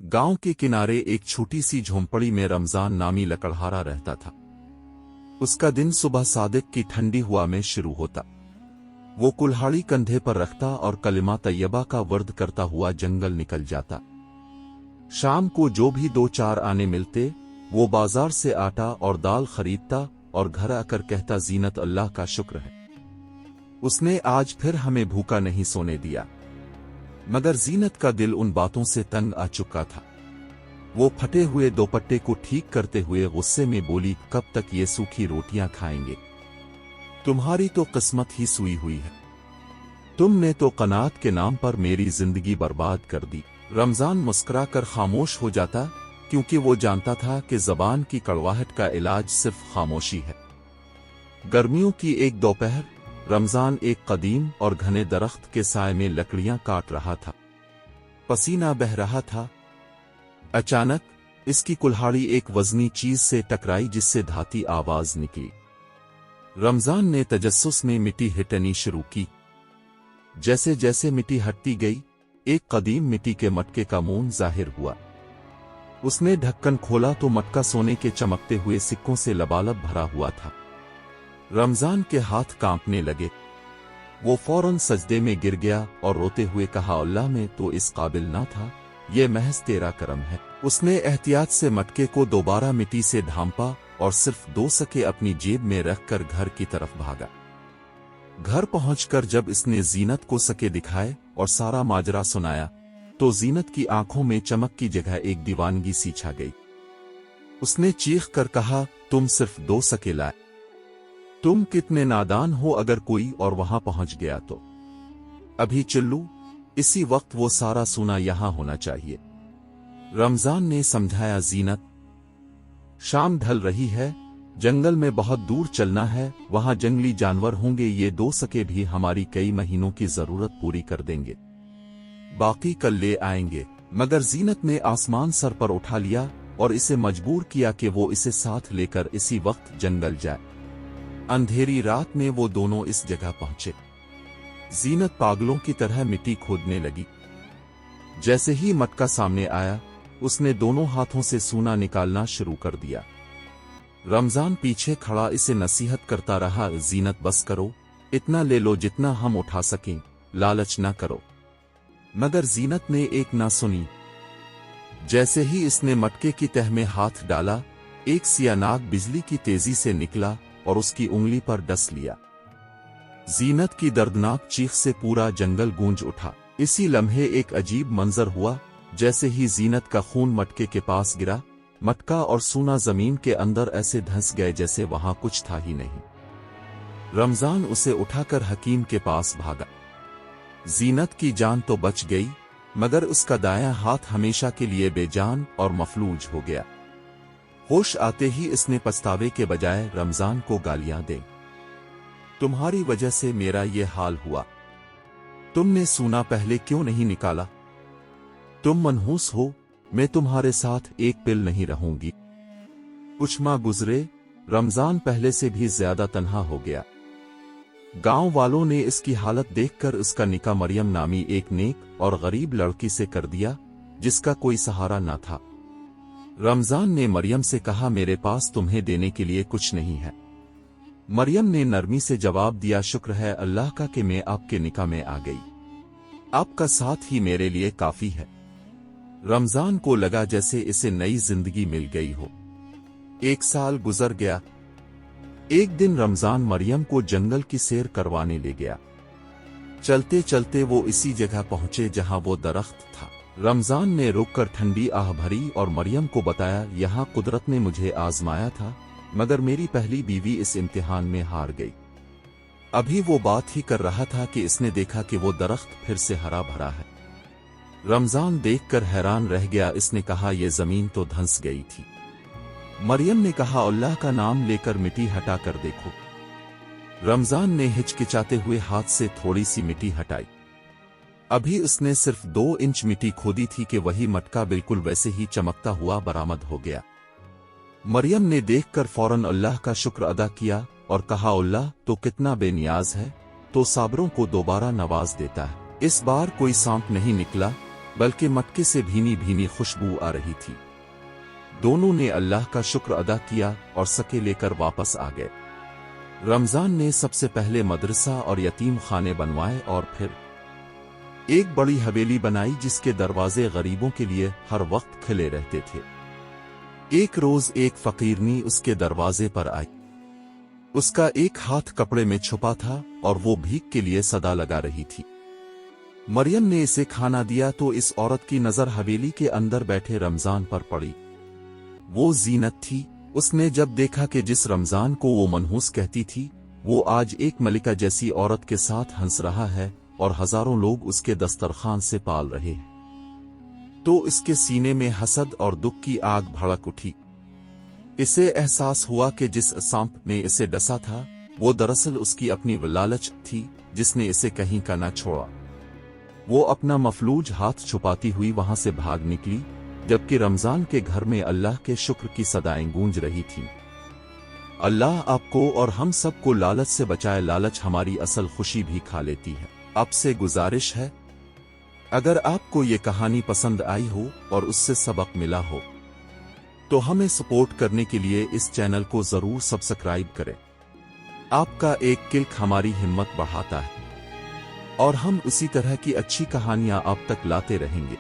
गांव के किनारे एक छोटी सी झोंपड़ी में रमजान नामी लकड़हारा रहता था। उसका दिन सुबह सादिक की ठंडी हवा में शुरू होता। वो कुल्हाड़ी कंधे पर रखता और कलिमा तैयबा का वर्द करता हुआ जंगल निकल जाता। शाम को जो भी दो चार आने मिलते वो बाजार से आटा और दाल खरीदता और घर आकर कहता, जीनत अल्लाह का शुक्र है, उसने आज फिर हमें भूखा नहीं सोने दिया। मगर जीनत का दिल उन बातों से तंग आ चुका था। वो फटे हुए दोपट्टे को ठीक करते हुए गुस्से में बोली, कब तक ये सूखी रोटियां खाएंगे? तुम्हारी तो किस्मत ही सुई हुई है। तुमने तो कनात के नाम पर मेरी जिंदगी बर्बाद कर दी। रमजान मुस्कुरा कर खामोश हो जाता, क्योंकि वो जानता था कि जबान की कड़वाहट का इलाज सिर्फ खामोशी है। गर्मियों की एक दोपहर रमजान एक कदीम और घने दरख्त के साए में लकड़ियां काट रहा था। पसीना बह रहा था। अचानक इसकी कुल्हाड़ी एक वजनी चीज से टकराई, जिससे धाती आवाज निकली। रमजान ने तजस्सुस में मिट्टी हिटनी शुरू की। जैसे जैसे मिट्टी हटती गई, एक कदीम मिट्टी के मटके का मुंह जाहिर हुआ। उसने ढक्कन खोला तो मटका सोने के चमकते हुए सिक्कों से लबालब भरा हुआ था। रमजान के हाथ कांपने लगे। वो फौरन सजदे में गिर गया और रोते हुए कहा, अल्लाह मैं तो इस काबिल ना था, ये महज तेरा करम है। उसने एहतियात से मटके को दोबारा मिट्टी से ढांपा और सिर्फ 2 सके अपनी जेब में रखकर घर की तरफ भागा। घर पहुंचकर जब इसने जीनत को सके दिखाए और सारा माजरा सुनाया, तो जीनत की आंखों में चमक की जगह एक दीवानगी सी छा गई। उसने चीख कर कहा, तुम सिर्फ 2 सके लाए? तुम कितने नादान हो, अगर कोई और वहां पहुंच गया तो? अभी चिल्लू, इसी वक्त वो सारा सूना यहां होना चाहिए। रमजान ने समझाया, जीनत, शाम ढल रही है, जंगल में बहुत दूर चलना है, वहां जंगली जानवर होंगे, ये 2 सके भी हमारी कई महीनों की जरूरत पूरी कर देंगे, बाकी कल ले आएंगे। मगर जीनत ने आसमान सर पर उठा लिया और इसे मजबूर किया कि वो इसे साथ लेकर इसी वक्त जंगल जाए। अंधेरी रात में वो दोनों इस जगह पहुंचे। जीनत पागलों की तरह मिट्टी खोदने लगी। जैसे ही मटका सामने आया, उसने दोनों हाथों से सूना निकालना शुरू कर दिया। रमजान पीछे खड़ा इसे नसीहत करता रहा, जीनत बस करो, इतना ले लो जितना हम उठा सकें, लालच ना करो। मगर जीनत ने एक ना सुनी। जैसे ही इसने मटके की तह में हाथ डाला, एक सियानाग बिजली की तेजी से निकला और उसकी उंगली पर डस लिया। जीनत की दर्दनाक चीख से पूरा जंगल गूंज उठा। इसी लम्हे एक अजीब मंजर हुआ। जैसे ही जीनत का खून मटके के पास गिरा, मटका और सूना जमीन के अंदर ऐसे धंस गए जैसे वहां कुछ था ही नहीं। रमजान उसे उठाकर हकीम के पास भागा। जीनत की जान तो बच गई, मगर उसका दायां हाथ हमेशा के लिए बेजान और मफलूज हो गया। होश आते ही इसने पछतावे के बजाय रमजान को गालियां दे, तुम्हारी वजह से मेरा ये हाल हुआ, तुमने सूना पहले क्यों नहीं निकाला? तुम मनहूस हो, मैं तुम्हारे साथ एक पिल नहीं रहूंगी। कुछ माह गुजरे, रमजान पहले से भी ज्यादा तन्हा हो गया। गांव वालों ने इसकी हालत देखकर उसका निकाह मरियम नामी एक नेक और गरीब लड़की से कर दिया, जिसका कोई सहारा न था। रमजान ने मरियम से कहा, मेरे पास तुम्हें देने के लिए कुछ नहीं है। मरियम ने नरमी से जवाब दिया, शुक्र है अल्लाह का कि मैं आपके निकाह में आ गई, आपका साथ ही मेरे लिए काफी है। रमजान को लगा जैसे इसे नई जिंदगी मिल गई हो। 1 साल गुजर गया। एक दिन रमजान मरियम को जंगल की सैर करवाने ले गया। चलते चलते वो इसी जगह पहुंचे जहां वो दरख्त था। रमजान ने रुककर ठंडी आह भरी और मरियम को बताया, यहां कुदरत ने मुझे आजमाया था, मगर मेरी पहली बीवी इस इम्तिहान में हार गई। अभी वो बात ही कर रहा था कि इसने देखा कि वो दरख्त फिर से हरा भरा है। रमजान देखकर हैरान रह गया। इसने कहा, यह जमीन तो धंस गई थी। मरियम ने कहा, अल्लाह का नाम लेकर मिट्टी हटा कर देखो। रमजान ने हिचकिचाते हुए हाथ से थोड़ी सी मिट्टी हटाई। अभी उसने सिर्फ 2 इंच मिट्टी खोदी थी कि वही मटका बिल्कुल वैसे ही चमकता हुआ बरामद हो गया। मरियम ने देखकर फौरन अल्लाह का शुक्र अदा किया और कहा, अल्लाह तो कितना बेनियाज है, तो साबरों को दोबारा नवाज देता है। इस बार कोई सांप नहीं निकला, बल्कि मटके से भीनी भीनी खुशबू आ रही थी। दोनों ने अल्लाह का शुक्र अदा किया और सके लेकर वापस आ गए। रमजान ने सबसे पहले मदरसा और यतीम खाने बनवाए और फिर एक बड़ी हवेली बनाई जिसके दरवाजे गरीबों के लिए हर वक्त खुले रहते थे। एक रोज एक फकीरनी उसके दरवाजे पर आई। उसका एक हाथ कपड़े में छुपा था और वो भीख के लिए सदा लगा रही थी। मरियम ने इसे खाना दिया तो इस औरत की नजर हवेली के अंदर बैठे रमजान पर पड़ी। वो जीनत थी। उसने जब देखा कि जिस रमजान को वो मनहूस कहती थी वो आज एक मलिका जैसी औरत के साथ हंस रहा है और हजारों लोग उसके दस्तरखान से पाल रहे हैं, तो इसके सीने में हसद और दुख की आग भड़क उठी। इसे एहसास हुआ कि जिस सांप ने इसे डसा था वो दरअसल उसकी अपनी लालच थी जिसने इसे कहीं का न छोड़ा। वो अपना मफलूज हाथ छुपाती हुई वहां से भाग निकली, जबकि रमजान के घर में अल्लाह के शुक्र की सदाएं गूंज रही थीं। अल्लाह आपको और हम सबको लालच से बचाए। लालच हमारी असल खुशी भी खा लेती है। आपसे गुजारिश है, अगर आपको ये कहानी पसंद आई हो और उससे सबक मिला हो तो हमें सपोर्ट करने के लिए इस चैनल को जरूर सब्सक्राइब करें। आपका एक क्लिक हमारी हिम्मत बढ़ाता है और हम उसी तरह की अच्छी कहानियां आप तक लाते रहेंगे।